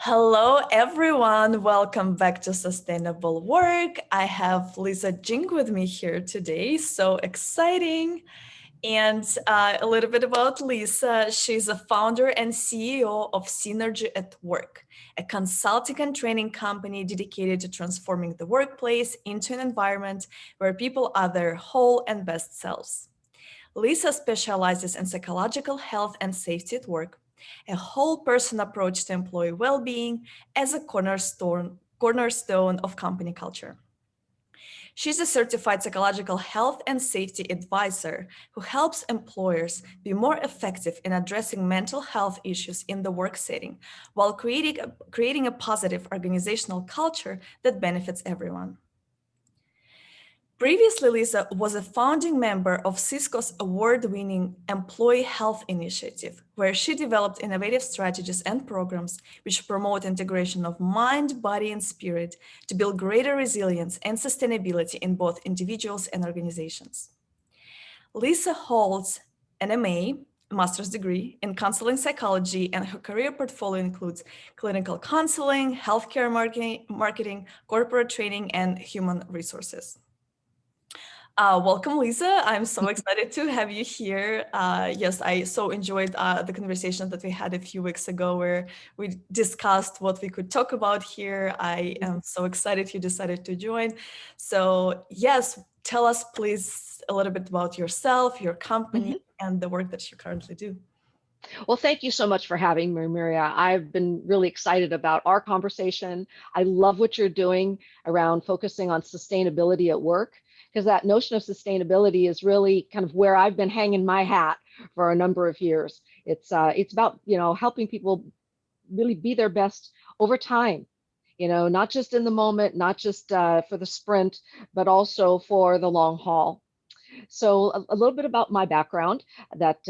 Hello, everyone. Welcome back to Sustainable Work. I have Lisa Jing with me here today. So exciting. And a little bit about Lisa. She's a founder and CEO of Synergy at Work, a consulting and training company dedicated to transforming the workplace into an environment where people are their whole and best selves. Lisa specializes in psychological health and safety at work, a whole person approach to employee well-being as a cornerstone of company culture. She's a certified psychological health and safety advisor who helps employers be more effective in addressing mental health issues in the work setting while creating a positive organizational culture that benefits everyone. Previously, Lisa was a founding member of Cisco's award-winning Employee Health Initiative, where she developed innovative strategies and programs which promote integration of mind, body, and spirit to build greater resilience and sustainability in both individuals and organizations. Lisa holds an MA, master's degree in counseling psychology, and her career portfolio includes clinical counseling, healthcare marketing, corporate training, and human resources. Welcome, Lisa. I'm so excited to have you here. Yes, I so enjoyed the conversation that we had a few weeks ago where we discussed what we could talk about here. I am so excited you decided to join. So yes, tell us please a little bit about yourself, your company, and the work that you currently do. Well, thank you so much for having me, Maria. I've been really excited about our conversation. I love what you're doing around focusing on sustainability at work, because that notion of sustainability is really kind of where I've been hanging my hat for a number of years. It's about, helping people really be their best over time. Not just in the moment, not just for the sprint, but also for the long haul. So a little bit about my background that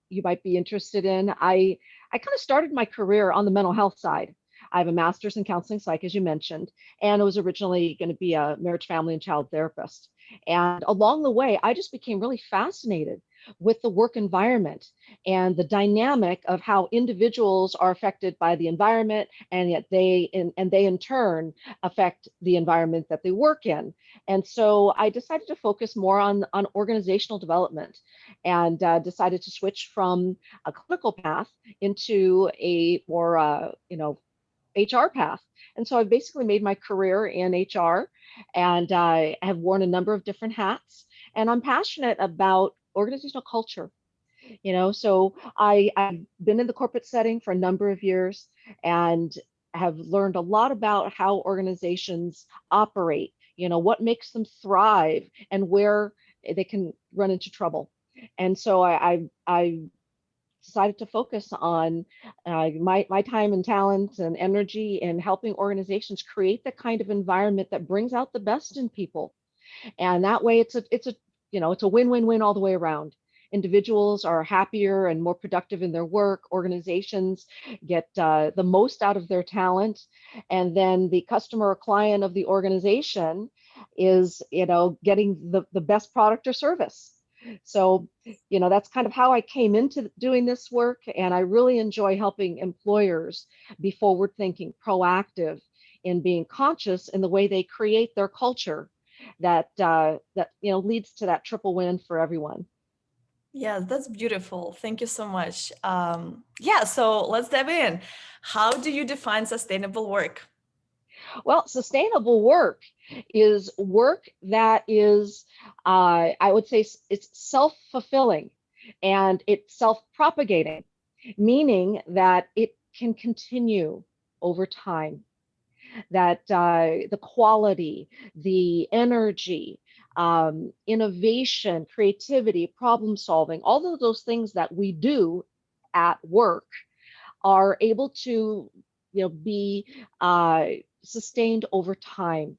you might be interested in. I kind of started my career on the mental health side. I have a master's in counseling psych, as you mentioned, and I was originally going to be a marriage, family, and child therapist. And along the way, I just became really fascinated with the work environment and the dynamic of how individuals are affected by the environment, and yet they in turn affect the environment that they work in. And so I decided to focus more on organizational development, and decided to switch from a clinical path into a more HR path. And so I've basically made my career in HR, and I have worn a number of different hats. And I'm passionate about organizational culture. So I've been in the corporate setting for a number of years and have learned a lot about how organizations operate, what makes them thrive and where they can run into trouble. And so I decided to focus on my time and talent and energy in helping organizations create the kind of environment that brings out the best in people. And that way it's a win-win-win all the way around. Individuals are happier and more productive in their work. Organizations get the most out of their talent, and then the customer or client of the organization is, getting the best product or service. So, that's kind of how I came into doing this work, and I really enjoy helping employers be forward-thinking, proactive in being conscious in the way they create their culture that leads to that triple win for everyone. Yeah, that's beautiful. Thank you so much. Yeah, so let's dive in. How do you define sustainable work? Well, sustainable work is work that is, I would say, it's self-fulfilling and it's self-propagating, meaning that it can continue over time. That the quality, the energy, innovation, creativity, problem solving, all of those things that we do at work are able to, be sustained over time.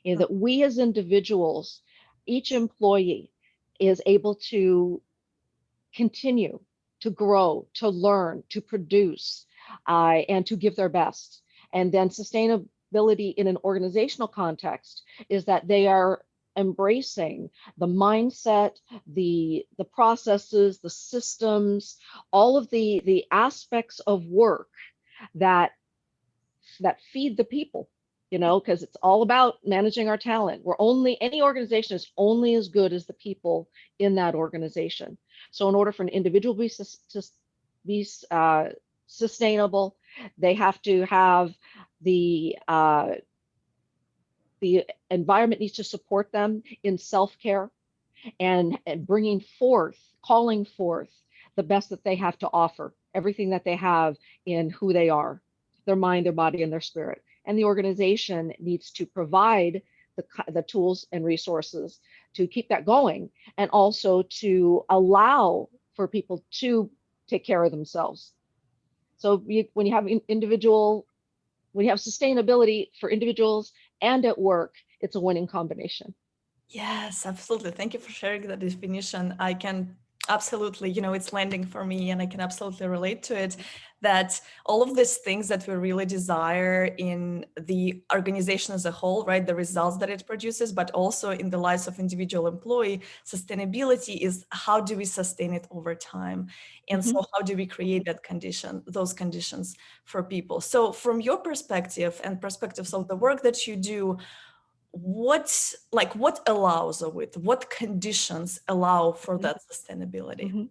That we as individuals, each employee is able to continue to grow, to learn, to produce, and to give their best. And then sustainability in an organizational context is that they are embracing the mindset, the processes, the systems, all of the aspects of work that feed the people, because it's all about managing our talent. Any organization is only as good as the people in that organization. So in order for an individual to be sustainable, they have to have the environment needs to support them in self-care and calling forth the best that they have to offer, everything that they have in who they are, their mind, their body, and their spirit. And the organization needs to provide the tools and resources to keep that going, and also to allow for people to take care of themselves. So when you have when you have sustainability for individuals and at work, it's a winning combination. Yes, absolutely. Thank you for sharing the definition. I can absolutely, it's landing for me, and I can absolutely relate to it, that all of these things that we really desire in the organization as a whole, right? The results that it produces, but also in the lives of individual employee, sustainability is how do we sustain it over time? And Mm-hmm. so how do we create those conditions for people? So from your perspective and perspectives of the work that you do, what allows of it, what conditions allow for Mm-hmm. that sustainability? Mm-hmm.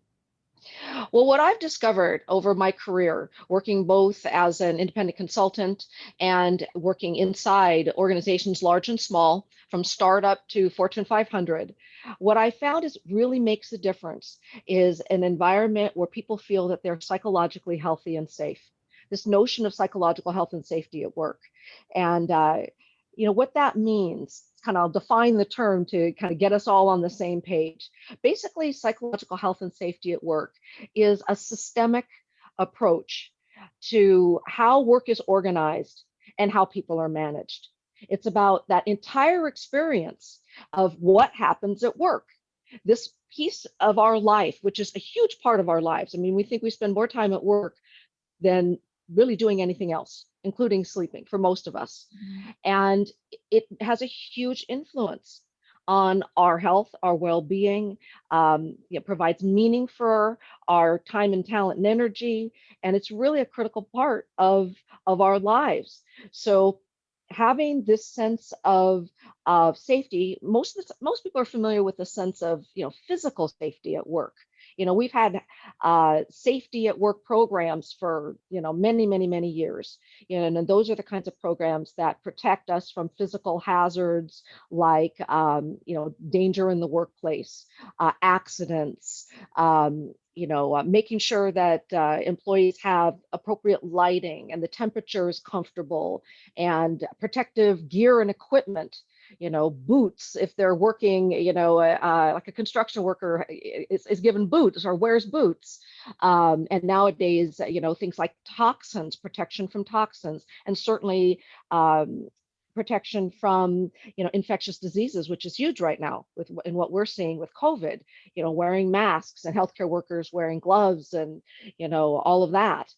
Well, what I've discovered over my career, working both as an independent consultant and working inside organizations large and small, from startup to Fortune 500, what I found is really makes a difference is an environment where people feel that they're psychologically healthy and safe. This notion of psychological health and safety at work. And what that means, kind of I'll define the term to kind of get us all on the same page. Basically, psychological health and safety at work is a systemic approach to how work is organized and how people are managed. It's about that entire experience of what happens at work. This piece of our life, which is a huge part of our lives. I mean, we think we spend more time at work than really doing anything else, including sleeping for most of us. Mhm. And it has a huge influence on our health, our well-being. It provides meaning for our time and talent and energy, and it's really a critical part of our lives. So having this sense of safety, most people are familiar with the sense of physical safety at work. We've had safety at work programs for many, many, many years. And those are the kinds of programs that protect us from physical hazards like danger in the workplace, accidents, making sure that employees have appropriate lighting and the temperature is comfortable, and protective gear and equipment, boots if they're working, like a construction worker is given boots or wears boots. And nowadays, things like toxins, protection from toxins, and certainly protection from infectious diseases, which is huge right now with in what we're seeing with COVID. Wearing masks and healthcare workers wearing gloves and all of that.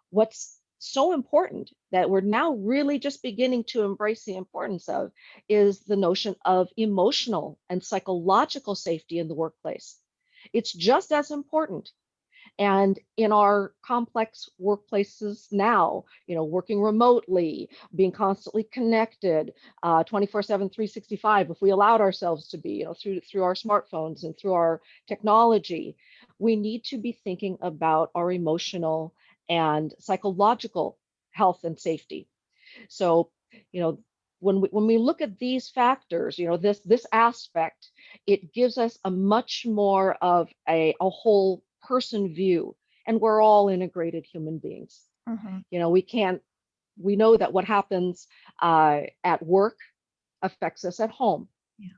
What's so important that we're now really just beginning to embrace the importance of is the notion of emotional and psychological safety in the workplace. It's just as important. And in our complex workplaces now, working remotely, being constantly connected, 24/7, 365, if we allowed ourselves to be, through our smartphones and through our technology, we need to be thinking about our emotional and psychological health and safety. So, you know, when we look at these factors, this aspect, it gives us a much more of a whole person view, and we're all integrated human beings. Mhm. We can't. We know that what happens at work affects us at home. Yeah.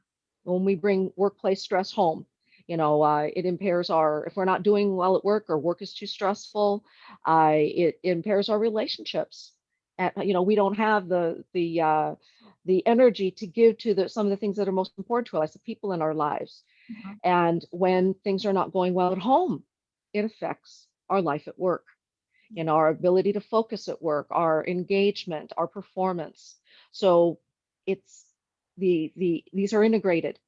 When we bring workplace stress home, it impairs if we're not doing well at work or work is too stressful, it impairs our relationships. And, we don't have the energy to give to some of the things that are most important to us, the people in our lives. Mhm. And when things are not going well at home, it affects our life at work, our ability to focus at work, our engagement, our performance. So it's these are integrated.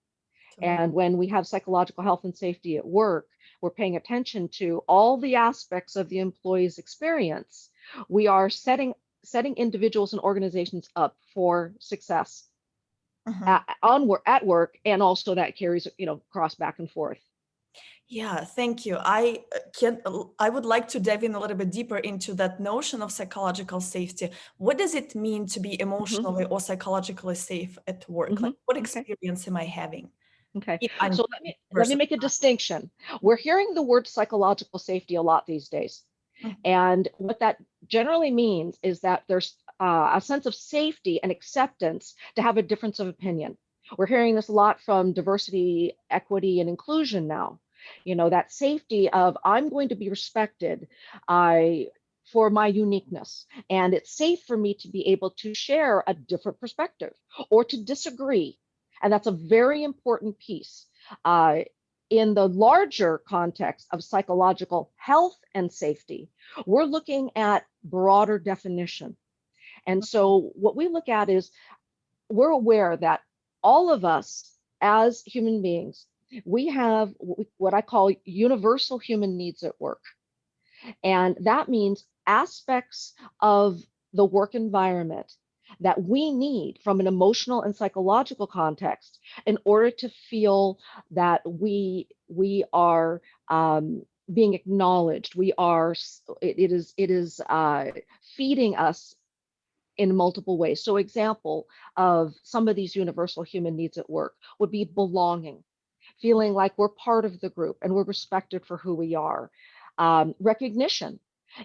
Totally. And when we have psychological health and safety at work, we're paying attention to all the aspects of the employee's experience We are setting individuals and organizations up for success Mhm. at work, and also that carries, cross back and forth. Yeah, thank you. I would like to dive in a little bit deeper into that notion of psychological safety. What does it mean to be Hmm. emotionally or psychologically safe at work? Hmm. Like, what Okay. experience am I having Okay. if I'm So a let me person? make a distinction. We're hearing the word psychological safety a lot these days. Mhm. And what that generally means is that there's a sense of safety and acceptance to have a difference of opinion. We're hearing this a lot from diversity, equity, and inclusion now. That safety of I'm going to be respected I, for my uniqueness. And it's safe for me to be able to share a different perspective or to disagree. And that's a very important piece. Uh, in the larger context of psychological health and safety, we're looking at broader definition. And so what we look at is we're aware that all of us as human beings, we have what I call universal human needs at work. And that means aspects of the work environment that we need from an emotional and psychological context in order to feel that we are being acknowledged. We are it is feeding us in multiple ways. So example of some of these universal human needs at work would be belonging, feeling like we're part of the group and we're respected for who we are. Recognition,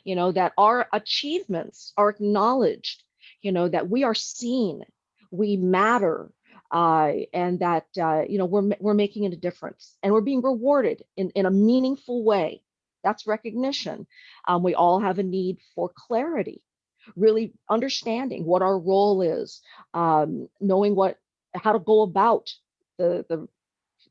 that our achievements are acknowledged, that we are seen, we matter, and that we're making a difference and we're being rewarded in a meaningful way. That's recognition. We all have a need for clarity, really understanding what our role is, knowing how to go about the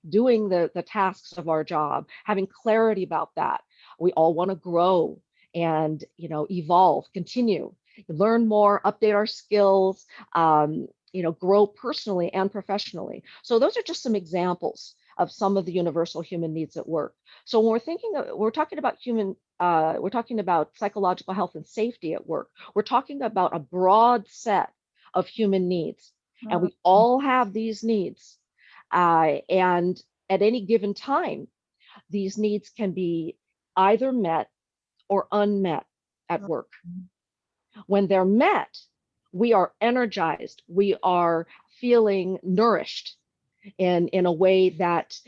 doing the tasks of our job, having clarity about that. We all want to grow and evolve, continue, learn more, update our skills, grow personally and professionally. So those are just some examples of some of the universal human needs at work. So when we're talking about we're talking about psychological health and safety at work. We're talking about a broad set of human needs, and Mhm. we all have these needs. And at any given time, these needs can be either met or unmet at work. When they're met, we are energized, we are feeling nourished in a way that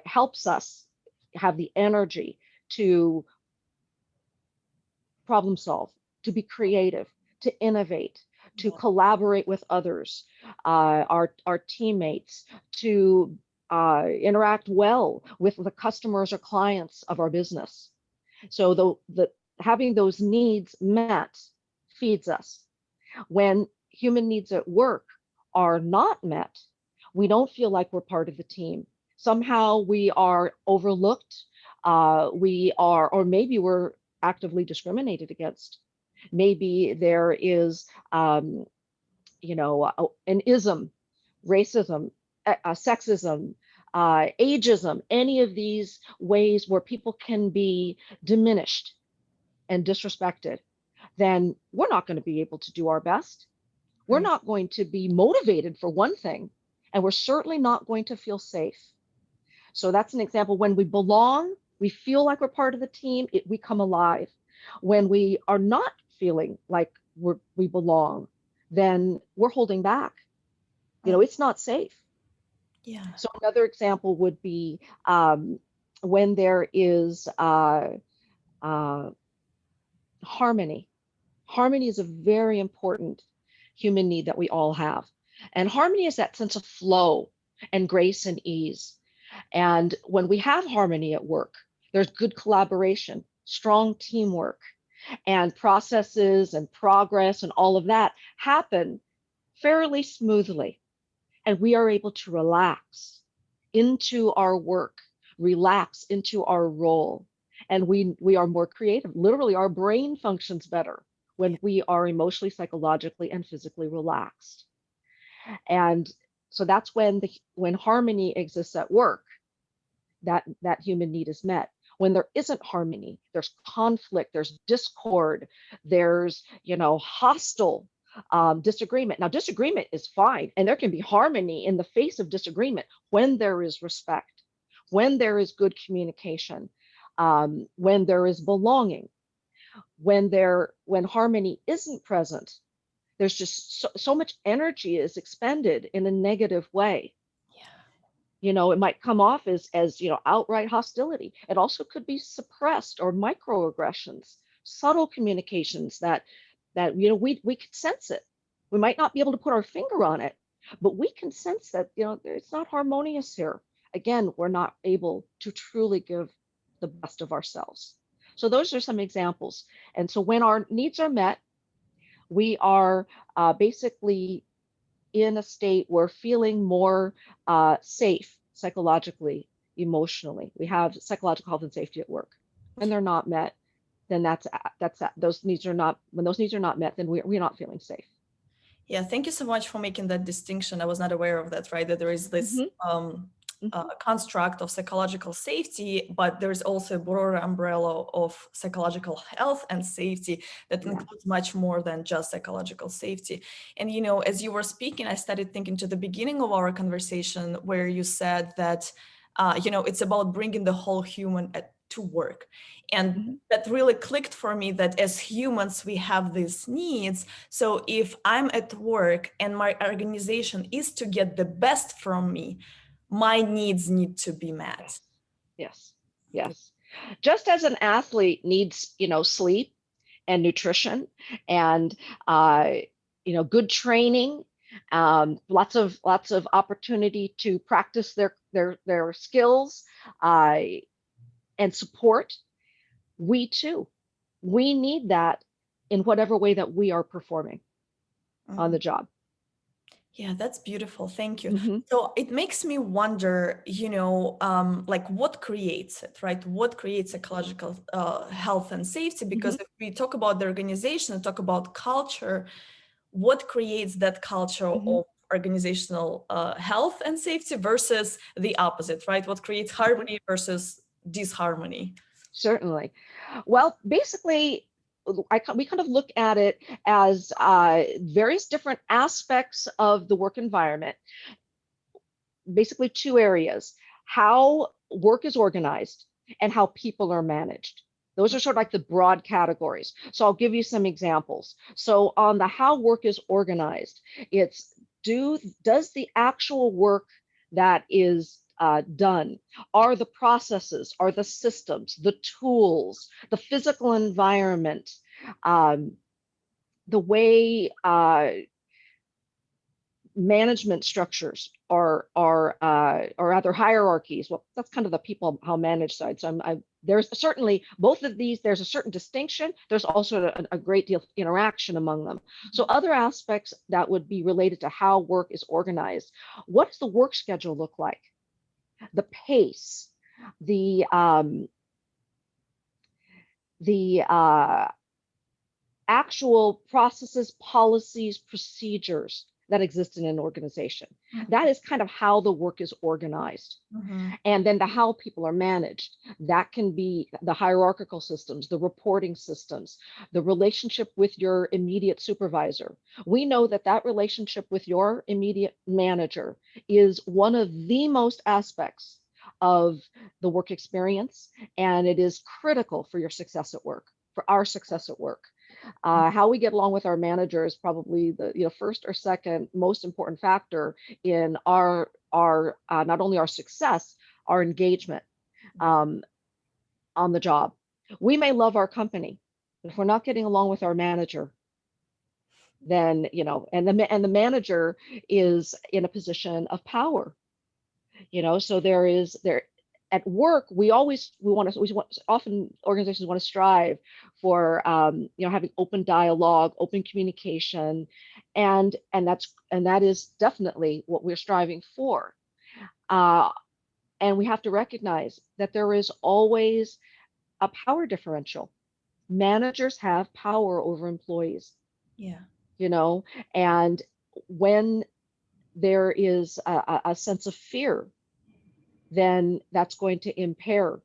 helps us have the energy to problem solve, to be creative, to innovate, to Yeah. collaborate with others, our teammates, to interact well with the customers or clients of our business. So the having those needs met feeds us. When human needs at work are not met, we don't feel like we're part of the team. Somehow we are overlooked. We are, or maybe we're actively discriminated against. Maybe there is, an ism, racism, sexism, ageism, any of these ways where people can be diminished and disrespected, then we're not going to be able to do our best. We're Right. not going to be motivated for one thing, and we're certainly not going to feel safe. So that's an example. When we belong, we feel like we're part of the team, we come alive. When we are not feeling like we belong, then we're holding back. Mm. It's not safe. Yeah. So another example would be when there is uh, harmony. Harmony is a very important human need that we all have. And harmony is that sense of flow and grace and ease. And when we have harmony at work, there's good collaboration, strong teamwork, and processes and progress and all of that happen fairly smoothly. And we are able to relax into our work, relax into our role. And we are more creative. Literally, our brain functions better when we are emotionally, psychologically, and physically relaxed. And so that's when harmony exists at work, that human need is met. when there isn't harmony, there's conflict, there's discord, there's, hostile disagreement. Now, disagreement is fine, and there can be harmony in the face of disagreement when there is respect, when there is good communication, when there is belonging. When harmony isn't present, there's just so much energy is expended in a negative way. It might come off as outright hostility. It also could be suppressed or microaggressions, subtle communications that we can sense it. We might not be able to put our finger on it, but we can sense that it's not harmonious here. Again, we're not able to truly give the best of ourselves. So those are some examples. And so when our needs are met, we are basically in a state where feeling more safe psychologically, emotionally. We have psychological health and safety at work. When they're not met, then that's those needs are not, when those needs are not met, then we're not feeling safe. Yeah, thank you so much for making that distinction. I was not aware of that, right? That there is this construct of psychological safety, but there's also a broader umbrella of psychological health and safety that includes much more than just psychological safety. And, as you were speaking, I started thinking to the beginning of our conversation where you said that, it's about bringing the whole human to work. And that really clicked for me, that as humans, we have these needs. So if I'm at work and my organization is to get the best from me, my needs need to be met. Yes. Just as an athlete needs, sleep and nutrition and, good training, lots of opportunity to practice their skills and support. We need that in whatever way that we are performing on the job. Yeah, that's beautiful. Thank you. So it makes me wonder, like what creates it, right? What creates psychological health and safety? Because if we talk about the organization, talk about culture, what creates that culture of organizational health and safety versus the opposite, right? What creates harmony versus disharmony? Certainly. Well, basically, we kind of look at it as various different aspects of the work environment. Basically, two areas: how work is organized and how people are managed. Those are sort of like the broad categories. So I'll give you some examples. So on the how work is organized, it's does the actual work that is done, are the processes, are the systems, the tools, the physical environment, the way management structures or rather hierarchies. Well, that's kind of the people how managed side. So there's certainly both of these. There's a certain distinction. There's also a great deal of interaction among them. So other aspects that would be related to how work is organized. What does the work schedule look like? The pace, the actual processes, policies, procedures that exist in an organization. That is kind of how the work is organized. And then the how people are managed. That can be the hierarchical systems, the reporting systems, the relationship with your immediate supervisor. We know that relationship with your immediate manager is one of the most aspects of the work experience, and it is critical for your success at work, for our success at work. How we get along with our manager is probably the first or second most important factor in our not only our success, our engagement on the job. We may love our company, but if we're not getting along with our manager, then and the manager is in a position of power. So there at work, we often organizations want to strive for having open dialogue, open communication, and that is definitely what we're striving for. And we have to recognize that there is always a power differential. Managers have power over employees. Yeah. And when there is a sense of fear, then that's going to impair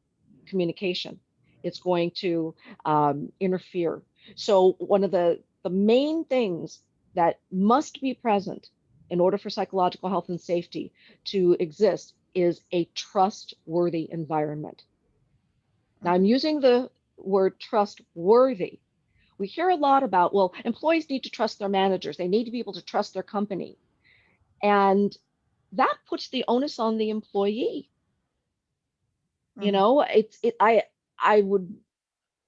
communication. It's going to interfere. So one of the main things that must be present in order for psychological health and safety to exist is a trustworthy environment. Now, I'm Mhm. using the word trustworthy. We hear a lot about, well, employees need to trust their managers. They need to be able to trust their company. And that puts the onus on the employee. You Mhm. know, I would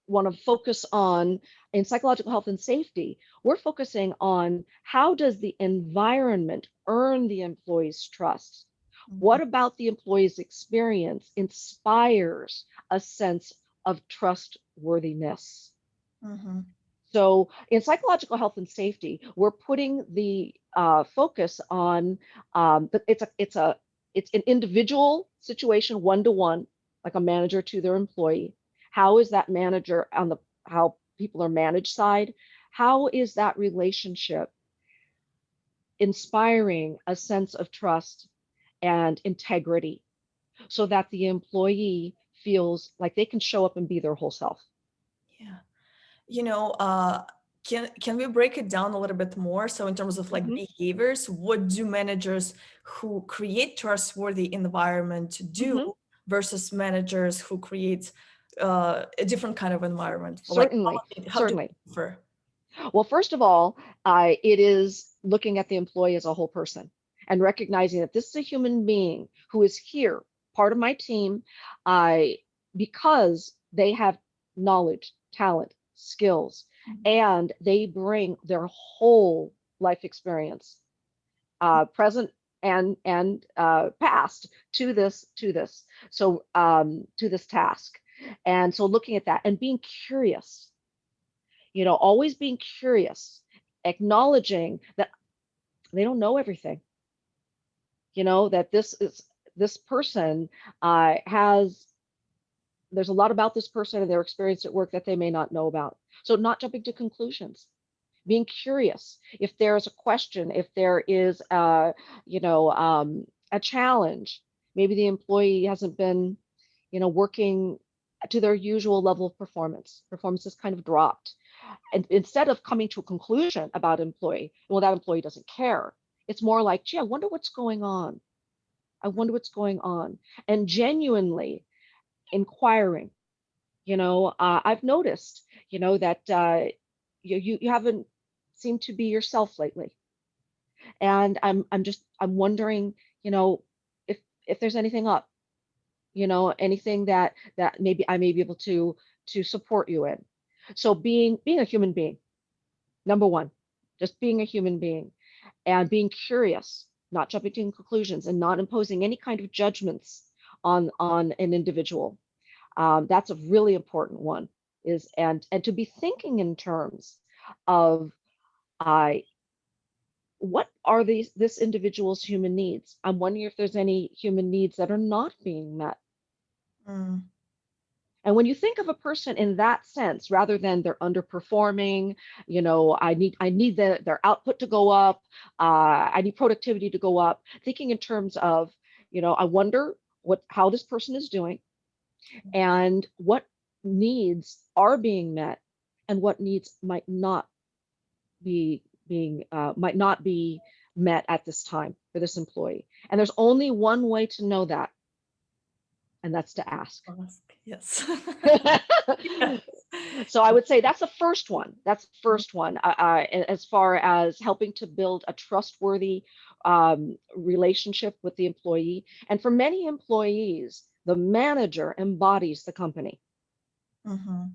want to focus on in psychological health and safety, we're focusing on how does the environment earn the employee's trust? Mhm. What about the employee's experience inspires a sense of trustworthiness? Mhm. So in psychological health and safety, we're putting the focus on it's an individual situation, one to one, like a manager to their employee. How is that manager on the how people are managed side? How is that relationship inspiring a sense of trust and integrity so that the employee feels like they can show up and be their whole self? Yeah. You know, can we break it down a little bit more? So in terms of like Hmm. behaviors, what do managers who create trustworthy environment do Hmm. versus managers who create a different kind of environment? Like Certainly, how do certainly. they differ? Well, first of all, it is looking at the employee as a whole person and recognizing that this is a human being who is here, part of my team, I because they have knowledge, talent, skills, and they bring their whole life experience, present and past, to this task. And so looking at that and being curious, always being curious, acknowledging that they don't know everything, that this person has there's a lot about this person and their experience at work that they may not know about. So not jumping to conclusions, being curious. If there's a question, if there is a challenge, maybe the employee hasn't been, working to their usual level of performance. Performance has kind of dropped. And instead of coming to a conclusion about employee, well, that employee doesn't care. It's more like, gee, I wonder what's going on. I wonder what's going on. And genuinely inquiring, I've noticed, that you haven't seemed to be yourself lately. And I'm wondering, you know, if there's anything up, anything that maybe I may be able to support you in. So being a human being, number one, just being a human being and being curious, not jumping to conclusions and not imposing any kind of judgments on an individual. That's a really important one. Is and to be thinking in terms of I what are these this individual's human needs? I'm wondering if there's any human needs that are not being met. Mm. And when you think of a person in that sense, rather than they're underperforming, I need their output to go up, I need productivity to go up. Thinking in terms of, I wonder how this person is doing and what needs are being met and what needs might not be met at this time for this employee. And there's only one way to know that, and that's to ask. Ask. Yes. Yeah. So I would say that's the first one. That's the first one, as far as helping to build a trustworthy relationship with the employee. And for many employees, the manager embodies the company, Mhm.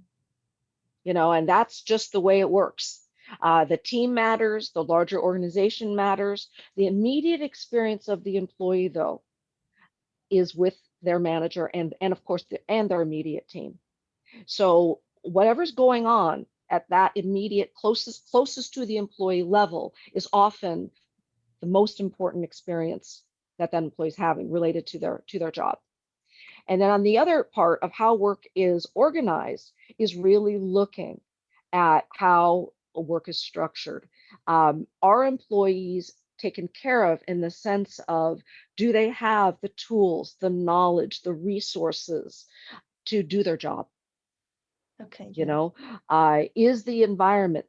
and that's just the way it works. The team matters, the larger organization matters. The immediate experience of the employee, though, is with their manager and of course, and their immediate team. So whatever's going on at that immediate closest to the employee level is often the most important experience that employee's having related to their job. And then on the other part of how work is organized is really looking at how work is structured. Are employees taken care of in the sense of, do they have the tools, the knowledge, the resources to do their job? Okay, You yeah. know, is the environment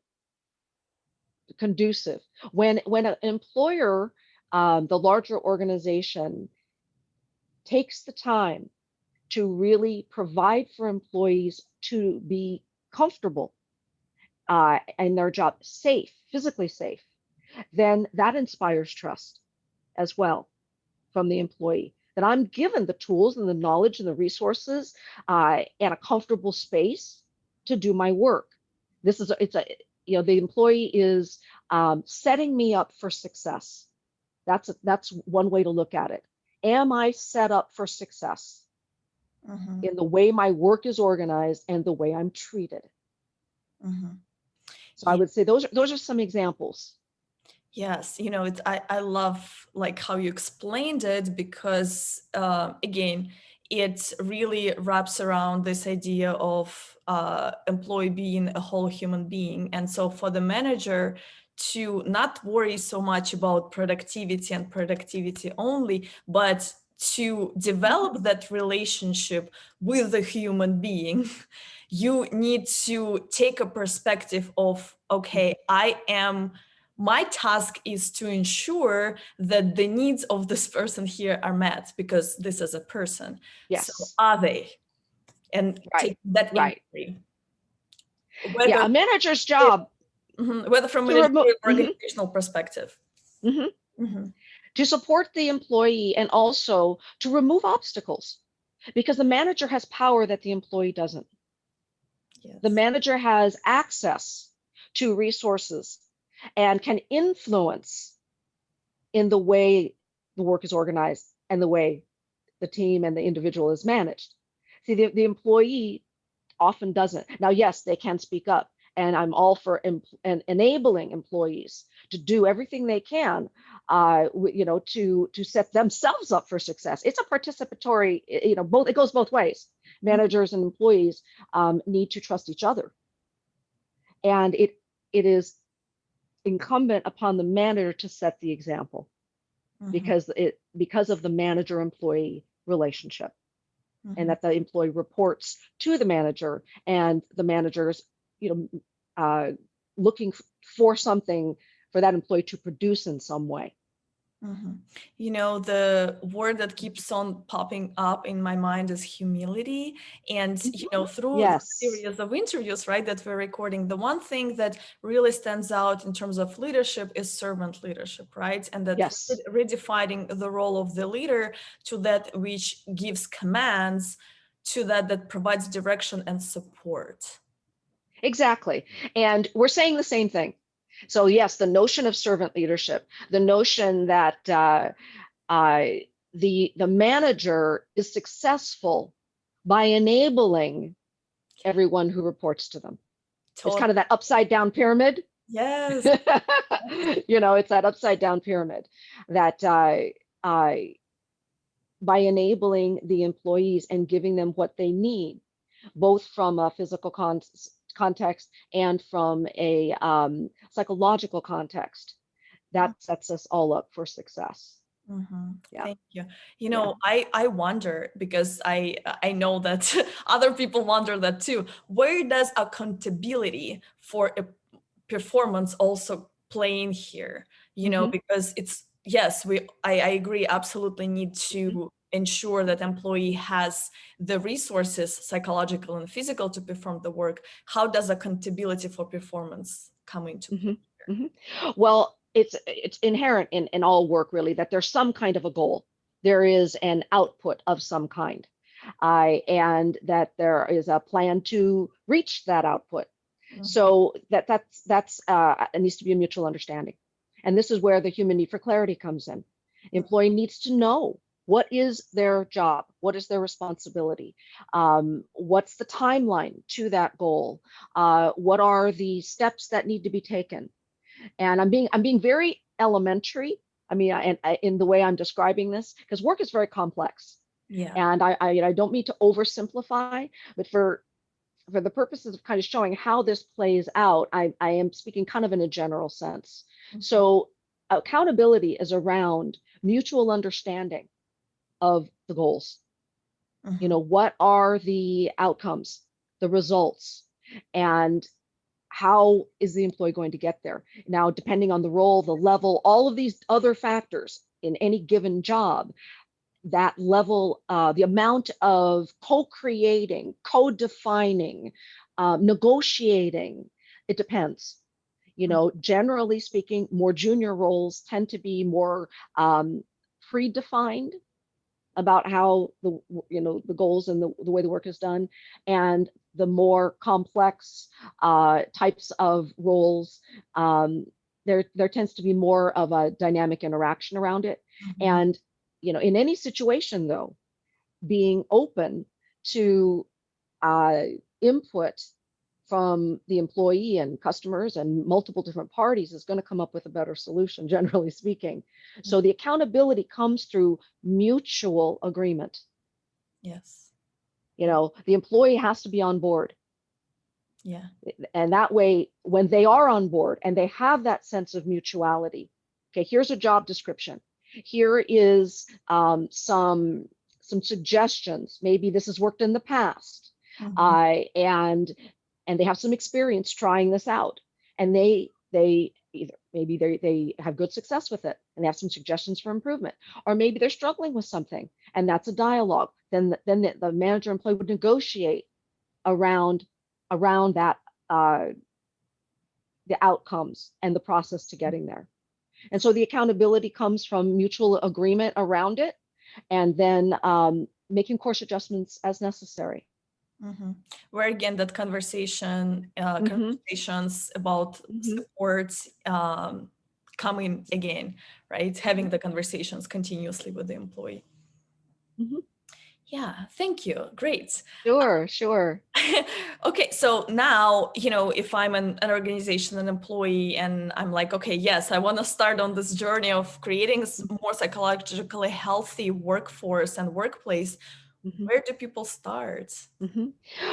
conducive? When an employer, the larger organization, takes the time to really provide for employees to be comfortable in their job, safe, physically safe, then that inspires trust as well from the employee. That I'm given the tools and the knowledge and the resources and a comfortable space to do my work. This is it's a the employee is setting me up for success. That's one way to look at it. Am I set up for success Mm-hmm. in the way my work is organized and the way I'm treated? Mm-hmm. So I would say those are some examples. Yes, I love like how you explained it because again, it really wraps around this idea of employee being a whole human being. And so for the manager to not worry so much about productivity and productivity only, but to develop that relationship with the human being, you need to take a perspective of, okay, my task is to ensure that the needs of this person here are met because this is a person. So Yes, are they? And take right, that right. inquiry, Yeah, whether a manager's job whether from to an remove organizational perspective. Hmm. to support the employee and also to remove obstacles because the manager has power that the employee doesn't. The Yes. manager has access to resources and can influence in the way the work is organized and the way the team and the individual is managed. See, the employee often doesn't. Now, yes, they can speak up, and I'm all for enabling employees to do everything they can, to set themselves up for success. It's a participatory, both. It goes both ways. Managers and employees need to trust each other, and it is incumbent upon the manager to set the example Hmm. because of the manager employee relationship, and Hmm. that the employee reports to the manager, and the manager's you know uh, looking for something for that employee to produce in some way. Hmm. The word that keeps on popping up in my mind is humility. And, through the Yes, series of interviews, right, that we're recording, the one thing that really stands out in terms of leadership is servant leadership, right? And that yes, redefining the role of the leader to that which gives commands to that provides direction and support. exactly. And we're saying the same thing. So yes, the notion of servant leadership, the notion that uh, the manager is successful by enabling everyone who reports to them. It's kind of Totally. that upside down pyramid. Yes. It's that upside down pyramid that uh, by enabling the employees and giving them what they need, both from a physical context and from a psychological context, that sets us all up for success. Mm-hmm. Yeah, Thank you. yeah. I wonder because I know that other people wonder that too. Where does accountability for a performance also play in here? Hmm. Because it's yes, I agree, absolutely need Hmm. to ensure that employee has the resources, psychological and physical, to perform the work. How does accountability for performance come into Hmm. play here? Hmm. Well, it's inherent in all work really that there's some kind of a goal. There is an output of some kind, and that there is a plan to reach that output. Mm-hmm. So that's it needs to be a mutual understanding, and this is where the human need for clarity comes in. Employee needs to know what is their job, what is their responsibility, what's the timeline to that goal, what are the steps that need to be taken. And I'm being very elementary. I mean, in the way I'm describing this, because work is very complex, Yeah. and I don't mean to oversimplify, but for the purposes of kind of showing how this plays out, I am speaking kind of in a general sense. Mm-hmm. So accountability is around mutual understanding of the goals, What are the outcomes, the results, and how is the employee going to get there? Now, depending on the role, the level, all of these other factors in any given job, that level, the amount of co-creating, co-defining, negotiating, it depends. Generally speaking, more junior roles tend to be more predefined about how the goals and the way the work is done, and the more complex types of roles, there tends to be more of a dynamic interaction around it. And in any situation, though, being open to input from the employee and customers and multiple different parties is going to come up with a better solution, generally speaking. So the accountability comes through mutual agreement. Yes. The employee has to be on board. Yeah. And that way, when they are on board and they have that sense of mutuality, okay, here's a job description. Here is some suggestions. Maybe this has worked in the past. And they have some experience trying this out, and they either maybe they have good success with it and they have some suggestions for improvement, or maybe they're struggling with something, and that's a dialogue. Then the manager employee would negotiate around that, the outcomes and the process to getting there. And so the accountability comes from mutual agreement around it, and then making course adjustments as necessary. Where again, that conversations about supports coming again, right? Having the conversations continuously with the employee. Yeah, thank you. Great. Sure. Okay, so now, if I'm an organization, an employee, and I'm like, okay, yes, I want to start on this journey of creating a more psychologically healthy workforce and workplace, where do people start?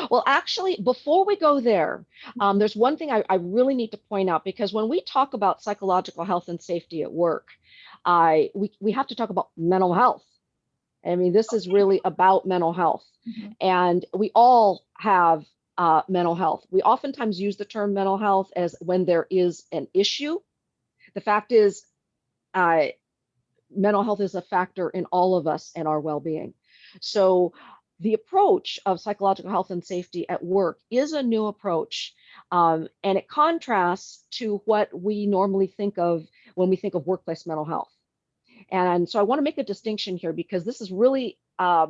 Well, actually, before we go there, there's one thing I really need to point out, because when we talk about psychological health and safety at work, we have to talk about mental health. I mean, this is really about mental health. And we all have mental health. We oftentimes use the term mental health as when there is an issue. The fact is, mental health is a factor in all of us and our well-being. So the approach of psychological health and safety at work is a new approach, and it contrasts to what we normally think of when we think of workplace mental health. And so I want to make a distinction here, because this is really a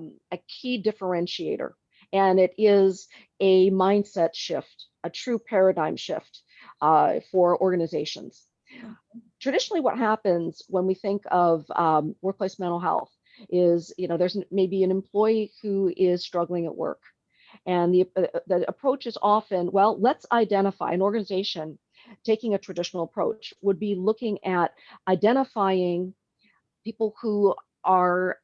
key differentiator, and it is a mindset shift, a true paradigm shift for organizations. Traditionally, what happens when we think of workplace mental health is, there's maybe an employee who is struggling at work. And the approach is often, well, let's identify. An organization taking a traditional approach would be looking at identifying people who are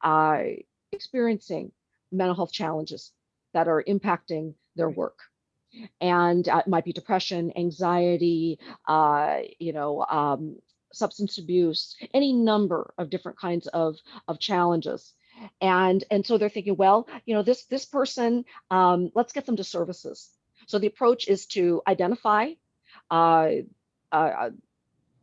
experiencing mental health challenges that are impacting their work. And it might be depression, anxiety, substance abuse, any number of different kinds of challenges. And so they're thinking, well, this person, let's get them to services. So the approach is to identify a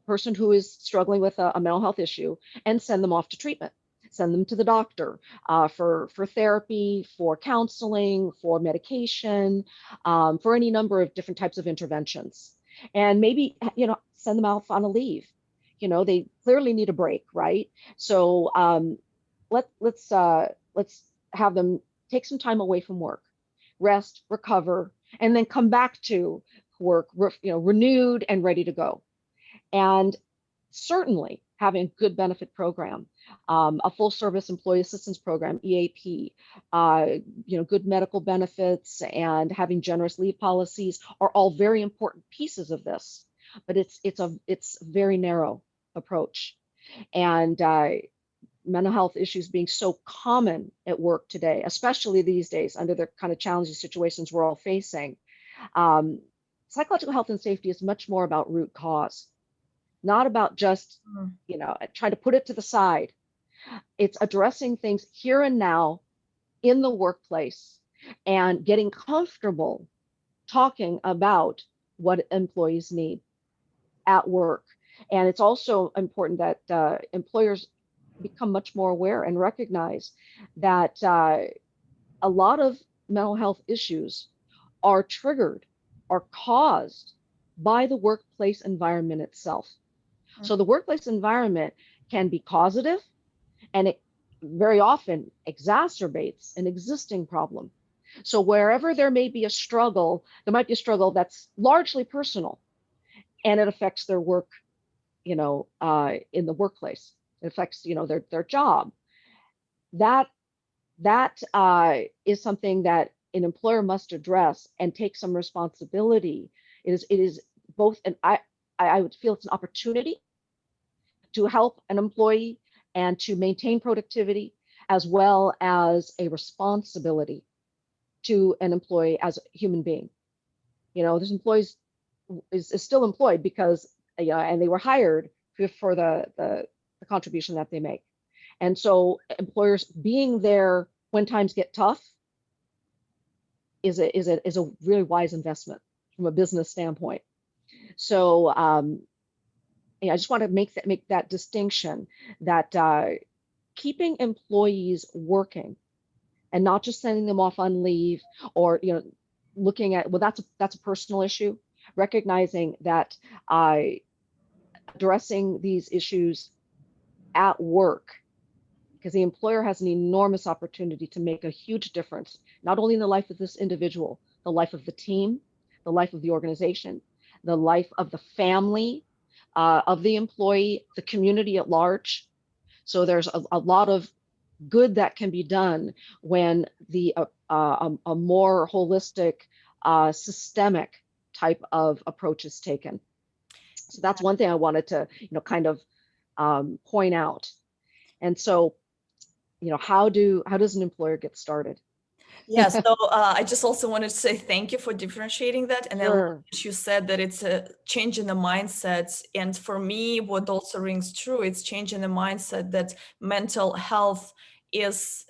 person who is struggling with a mental health issue and send them off to treatment. Send them to the doctor for therapy, for counseling, for medication, for any number of different types of interventions. And maybe, send them out on a leave. They clearly need a break, right? So let's have them take some time away from work, rest, recover, and then come back to work, renewed and ready to go. And certainly having a good benefit program, a full service employee assistance program, EAP, good medical benefits, and having generous leave policies are all very important pieces of this. But it's a very narrow approach. And mental health issues being so common at work today, especially these days under the kind of challenging situations we're all facing, psychological health and safety is much more about root cause. Not about just, trying to put it to the side. It's addressing things here and now in the workplace and getting comfortable talking about what employees need at work. And it's also important that employers become much more aware and recognize that a lot of mental health issues are triggered or caused by the workplace environment itself. So the workplace environment can be causative, and it very often exacerbates an existing problem. So wherever there may be a struggle, there might be a struggle that's largely personal, and it affects their work, in the workplace. It affects, their job. That is something that an employer must address and take some responsibility. It is both I would feel it's an opportunity to help an employee and to maintain productivity, as well as a responsibility to an employee as a human being. This employees is still employed because and they were hired for the contribution that they make. And so employers being there when times get tough is a really wise investment from a business standpoint. So I just want to make that distinction that keeping employees working and not just sending them off on leave, or looking at, well, that's a personal issue, recognizing that addressing these issues at work, because the employer has an enormous opportunity to make a huge difference, not only in the life of this individual, the life of the team, the life of the organization, the life of the family of the employee, the community at large. So there's a lot of good that can be done when a more holistic, systemic type of approach is taken. So that's one thing I wanted to, kind of point out. And so, how does an employer get started? Yeah, so I just also wanted to say thank you for differentiating that. And I love Sure. that you said that it's a change in the mindset. And for me, what also rings true, it's changing the mindset that mental health is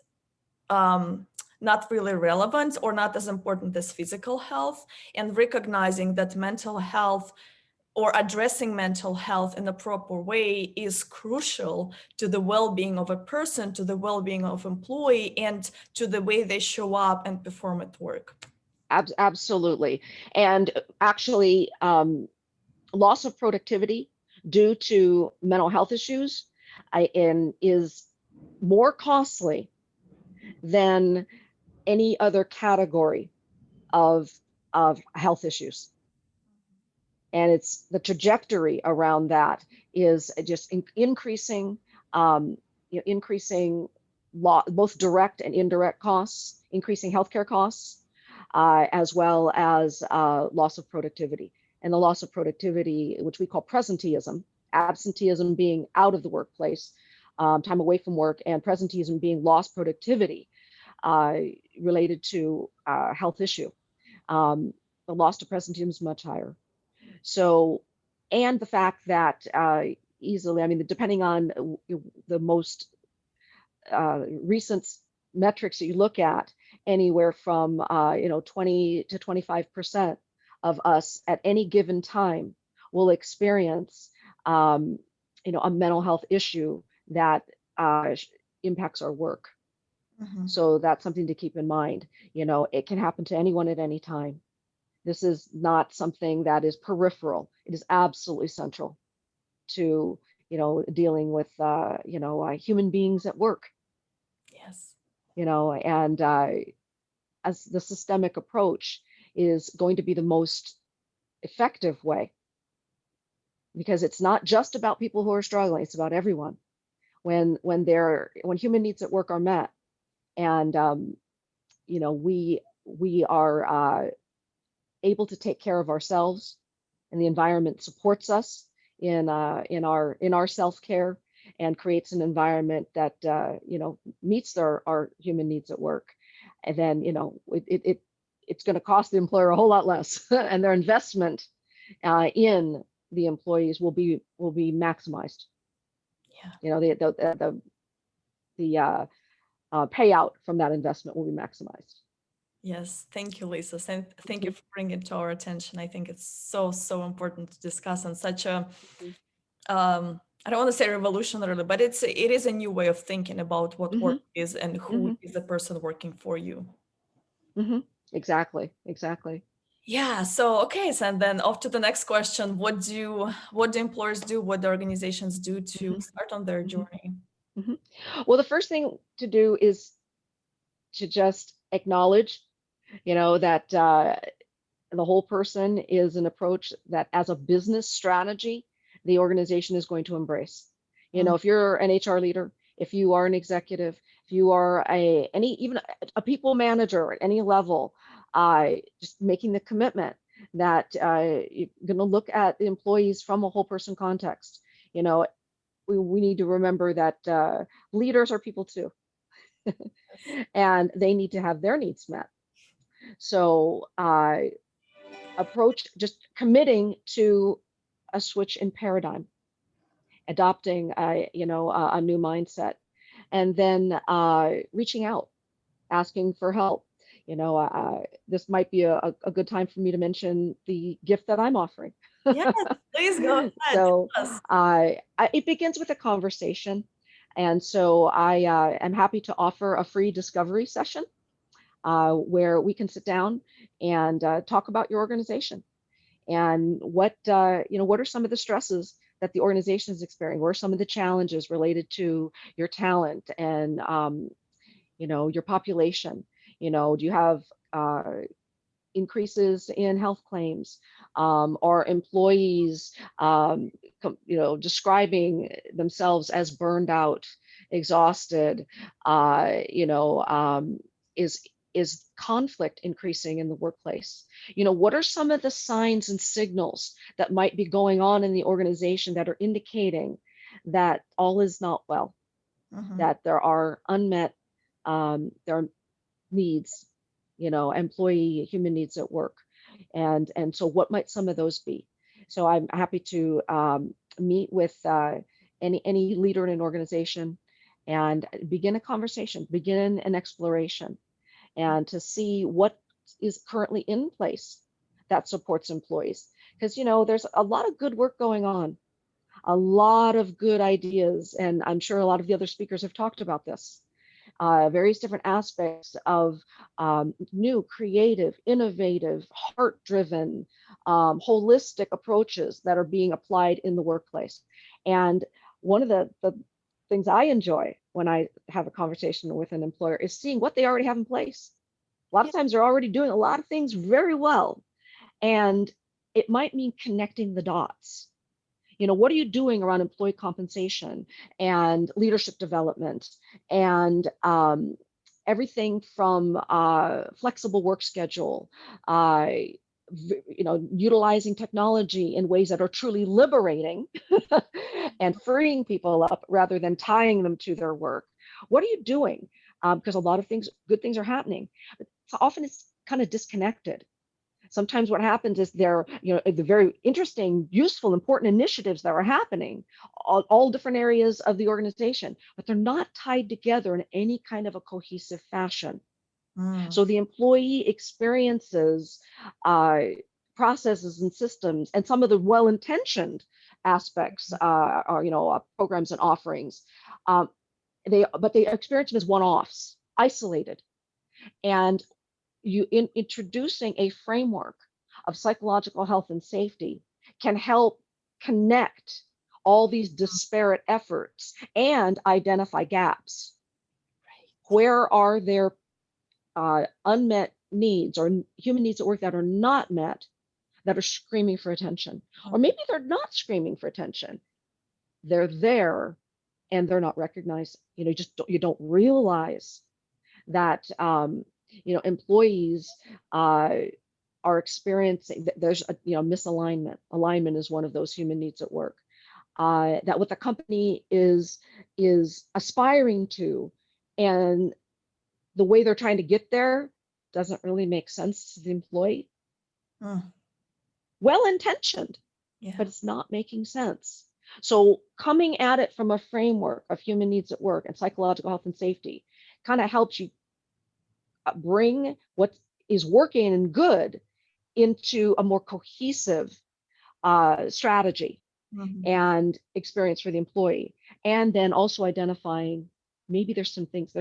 not really relevant or not as important as physical health, and recognizing that mental health or addressing mental health in a proper way is crucial to the well-being of a person, to the well-being of employee, and to the way they show up and perform at work. Absolutely. And actually, loss of productivity due to mental health issues is more costly than any other category of health issues. And it's the trajectory around that is just increasing, increasing both direct and indirect costs, increasing healthcare costs, as well as loss of productivity. And the loss of productivity, which we call presenteeism, absenteeism being out of the workplace, time away from work, and presenteeism being lost productivity related to health issue. The loss to presenteeism is much higher. So, and the fact that easily, I mean, depending on the most recent metrics that you look at, anywhere from 20 to 25% of us at any given time will experience a mental health issue that impacts our work. Mhm. So that's something to keep in mind. It can happen to anyone at any time. This is not something that is peripheral. It is absolutely central to, dealing with, human beings at work, Yes. and as the systemic approach is going to be the most effective way, because it's not just about people who are struggling, it's about everyone. When human needs at work are met, and we are able to take care of ourselves, and the environment supports us in our self-care, and creates an environment that meets our human needs at work, and then it's going to cost the employer a whole lot less, and their investment in the employees will be maximized. Yeah. The payout from that investment will be maximized. Yes, thank you, Lisa. Thank you Mhm, for bringing it to our attention. I think it's so, so important to discuss on such a, I don't want to say revolutionary, but it is a new way of thinking about what work mhm, is and who mhm, is the person working for you. mhm. Exactly, exactly. Yeah, so okay, so and then off to the next question. What do employers do, what do organizations do to Mhm, start on their mhm, journey? mhm. Well, the first thing to do is to just acknowledge, that the whole person is an approach that as a business strategy, the organization is going to embrace. Mm, If you're an HR leader, if you are an executive, if you are even a people manager at any level, just making the commitment that you're going to look at the employees from a whole person context. You know, we need to remember that leaders are people too, yes. and they need to have their needs met. So approach just committing to a switch in paradigm, adopting a new mindset, and then reaching out, asking for help. This might be a good time for me to mention the gift that I'm offering. Yes, please go ahead. So Tell us. it begins with a conversation. And so I am happy to offer a free discovery session where we can sit down and talk about your organization and what are some of the stresses that the organization is experiencing? What are some of the challenges related to your talent and your population? Do you have uh, increases in health claims? Are employees, describing themselves as burned out, exhausted? Is conflict increasing in the workplace? What are some of the signs and signals that might be going on in the organization that are indicating that all is not well, Mhm. that there are unmet there are needs, employee human needs at work. And so what might some of those be? So I'm happy to meet with any leader in an organization and begin a conversation, begin an exploration, and to see what is currently in place that supports employees. Because, there's a lot of good work going on, a lot of good ideas, and I'm sure a lot of the other speakers have talked about this. Various different aspects of new, creative, innovative, heart driven, holistic approaches that are being applied in the workplace. And one of the things I enjoy when I have a conversation with an employer is seeing what they already have in place. A lot Yeah. of times they're already doing a lot of things very well. And it might mean connecting the dots. What are you doing around employee compensation and leadership development and everything from flexible work schedule, utilizing technology in ways that are truly liberating and freeing people up rather than tying them to their work. What are you doing? Because a lot of good things are happening, but often it's kind of disconnected. Sometimes what happens is the very interesting, useful, important initiatives that are happening, all different areas of the organization, but they're not tied together in any kind of a cohesive fashion. Mm, So the employee experiences, uh, processes, and systems, and some of the well-intentioned aspects are programs and offerings. Um, they experience them as one-offs, isolated, and introducing a framework of psychological health and safety can help connect all these disparate efforts and identify gaps. Where are there unmet needs or human needs at work that are not met, that are screaming for attention? Or mm, maybe they're not screaming for attention. They're there and they're not recognized. You don't realize that employees uh, are experiencing. There's a misalignment. Alignment is one of those human needs at work. That what the company is aspiring to, and the way they're trying to get there doesn't really make sense to the employee. mm. Well intentioned, Yeah. but it's not making sense. So coming at it from a framework of human needs at work and psychological health and safety kind of helps you bring what is working and good into a more cohesive strategy Mhm. and experience for the employee. And then also identifying maybe there's some things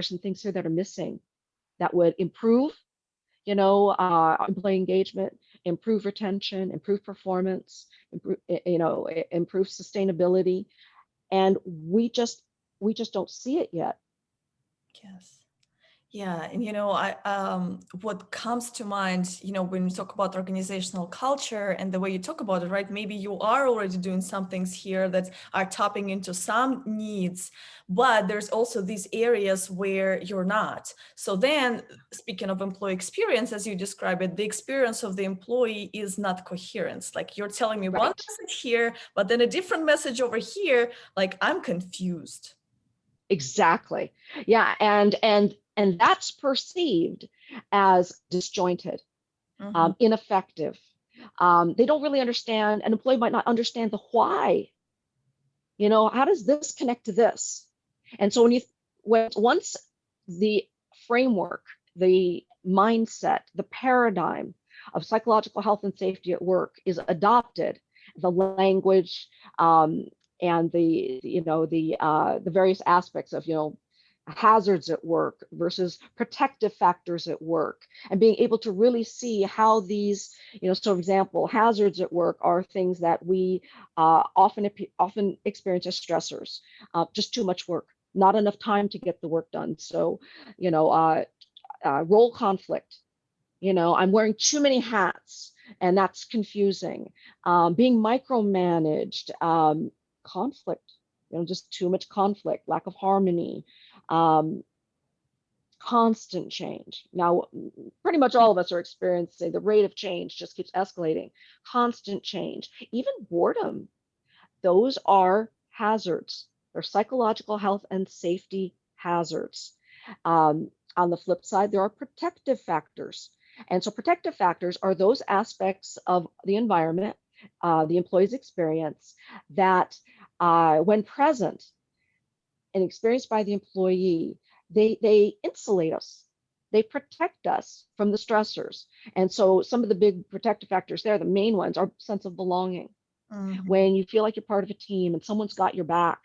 here that are missing that would improve, employee engagement, improve retention, improve performance, improve sustainability. And we just don't see it yet. Yes. Yeah, and what comes to mind, when you talk about organizational culture and the way you talk about it, right? Maybe you are already doing some things here that are tapping into some needs, but there's also these areas where you're not. So then, speaking of employee experience, as you describe it, the experience of the employee is not coherent. Like you're telling me one Right. message here, but then a different message over here. Like I'm confused. Exactly. Yeah. And that's perceived as disjointed, Mm-hmm. ineffective. They don't really understand, an employee might not understand the why. How does this connect to this? And so once the framework, the mindset, the paradigm of psychological health and safety at work is adopted, the language, and the various aspects of hazards at work versus protective factors at work, and being able to really see how these, so for example, hazards at work are things that we often experience as stressors, just too much work, not enough time to get the work done. So, you know, uh, role conflict. I'm wearing too many hats, and that's confusing. Being micromanaged, conflict. Just too much conflict, lack of harmony, um, constant change. Now, pretty much all of us are experiencing the rate of change just keeps escalating. Constant change, even boredom. Those are hazards. They're psychological health and safety hazards. On the flip side, there are protective factors. And so, protective factors are those aspects of the environment, the employee's experience, that when present and experienced by the employee, they insulate us. They protect us from the stressors. And so, some of the big protective factors there, the main ones, are sense of belonging. Mm-hmm. When you feel like you're part of a team and someone's got your back,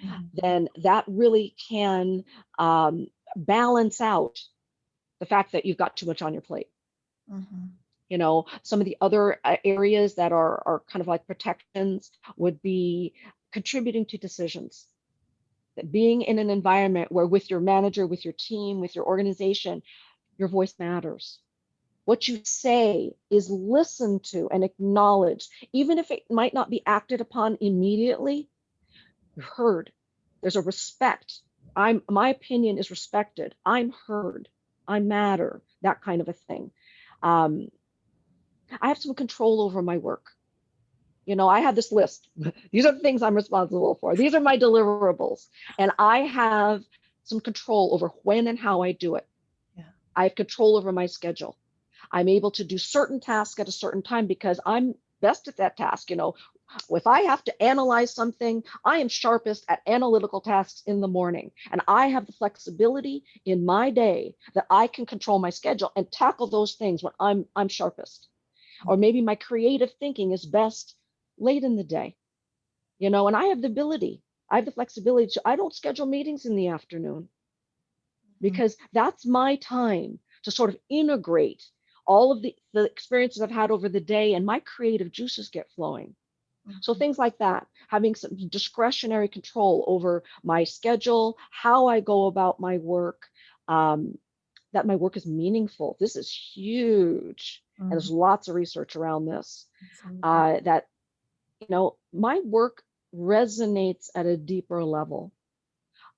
Mm-hmm. then that really can balance out the fact that you've got too much on your plate. Mm-hmm. Some of the other areas that are kind of like protections would be contributing to decisions. That being in an environment where, with your manager, with your team, with your organization, your voice matters. What you say is listened to and acknowledged, even if it might not be acted upon immediately. You're heard. There's a respect. My opinion is respected. I'm heard. I matter. That kind of a thing. Um, I have some control over my work. I have this list. These are the things I'm responsible for. These are my deliverables. And I have some control over when and how I do it. Yeah. I have control over my schedule. I'm able to do certain tasks at a certain time because I'm best at that task. If I have to analyze something, I am sharpest at analytical tasks in the morning. And I have the flexibility in my day that I can control my schedule and tackle those things when I'm sharpest. Or maybe my creative thinking is best late in the day, and I have the ability, I have the flexibility to, I don't schedule meetings in the afternoon Mm-hmm. because that's my time to sort of integrate all of the experiences I've had over the day, and my creative juices get flowing. So Mm-hmm. things like that, having some discretionary control over my schedule, how I go about my work, um, that my work is meaningful. This is huge. And Mm-hmm. there's lots of research around this, Absolutely. that, my work resonates at a deeper level.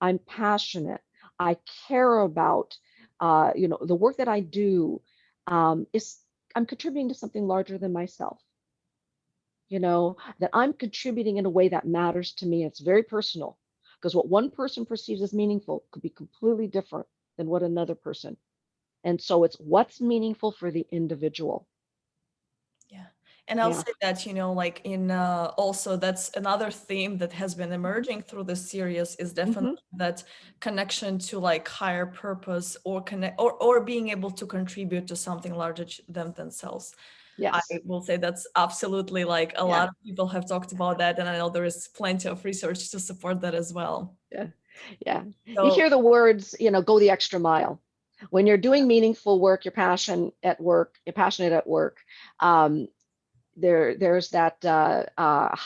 I'm passionate. I care about, the work that I do, is I'm contributing to something larger than myself. That I'm contributing in a way that matters to me. It's very personal, because what one person perceives as meaningful could be completely different than what another person. And so it's what's meaningful for the individual. Yeah. And I'll Yeah. say that, like in also that's another theme that has been emerging through this series is Hmm. definitely that connection to like higher purpose or connect or being able to contribute to something larger than themselves. I Yes. will say that's absolutely like a Yeah. lot of people have talked about that, and I know there is plenty of research to support that as well. Yeah. Yeah. You So hear the words, go the extra mile. When you're doing meaningful work, you're passionate at work. Um, there's that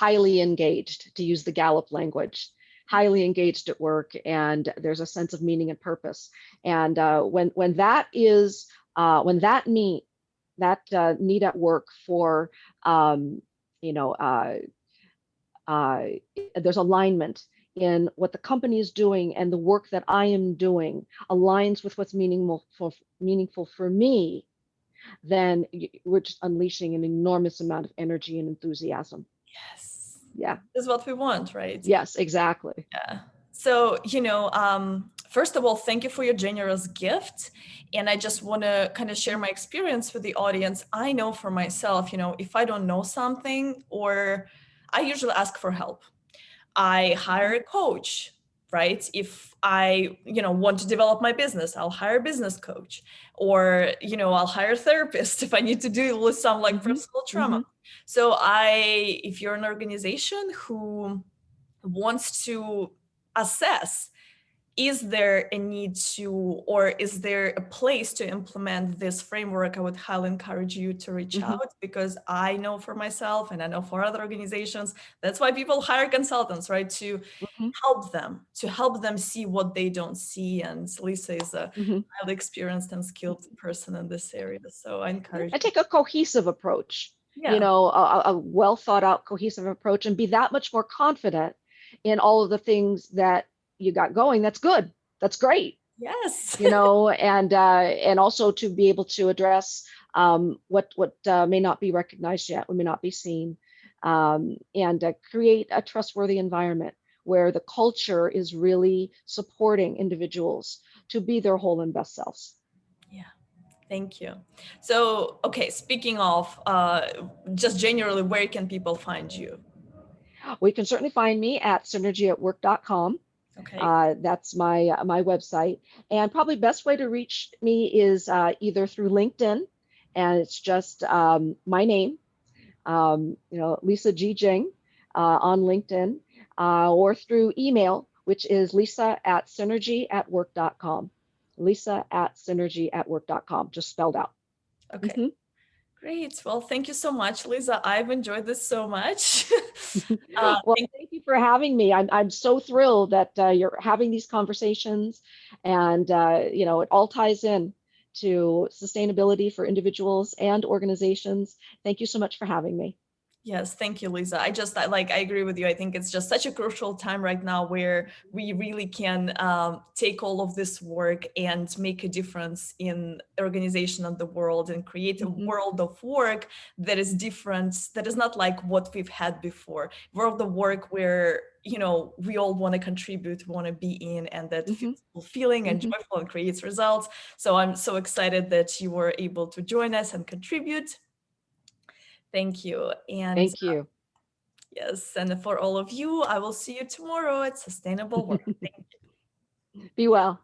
highly engaged, to use the Gallup language, highly engaged at work, and there's a sense of meaning and purpose. And when that is when that need at work for you know uh, there's alignment in what the company is doing and the work that I am doing aligns with what's meaningful for me, then we're just unleashing an enormous amount of energy and enthusiasm. yes, Yeah. this is what we want, right? Yes, exactly. Yeah. So, first of all, thank you for your generous gift. And I just want to kind of share my experience with the audience. I know for myself, if I don't know something, or I usually ask for help. I hire a coach, right? If I, want to develop my business, I'll hire a business coach, or, I'll hire a therapist if I need to deal with some like Hmm. personal trauma. Hmm. So if you're an organization who wants to assess, is there a need to, or is there a place to implement this framework, I would highly encourage you to reach Hmm. out, because I know for myself and I know for other organizations, that's why people hire consultants, right? Hmm. To help them see what they don't see. And Lisa is a Hmm. highly experienced and skilled person in this area. So I encourage And you. take a cohesive approach, Yeah. a well thought out cohesive approach, and be that much more confident in all of the things that you got going. That's good. That's great. Yes. And also to be able to address what may not be recognized yet, or may not be seen, and create a trustworthy environment where the culture is really supporting individuals to be their whole and best selves. Yeah. Thank you. So, okay, speaking of just generally, where can people find you? We can certainly find me at synergyatwork.com. Okay. That's my website, and probably best way to reach me is either through LinkedIn, and it's just my name, Lisa G. Jing on LinkedIn, or through email, which is lisa@synergyatwork.com. Lisa@synergyatwork.com, just spelled out. Okay. Mm-hmm. Great. Well, thank you so much, Lisa. I've enjoyed this so much. Well, Thank thank you for having me. I'm so thrilled that you're having these conversations, and it all ties in to sustainability for individuals and organizations. Thank you so much for having me. Yes, thank you, Lisa. I agree with you. I think it's just such a crucial time right now where we really can take all of this work and make a difference in organization and the world, and create a Hmm. world of work that is different, that is not like what we've had before. World of work where, we all want to contribute, want to be in, and that Hmm. feels fulfilling and Hmm. joyful and creates results. So I'm so excited that you were able to join us and contribute. Thank you. And Thank you. yes, and for all of you, I will see you tomorrow at Sustainable Work. Be well.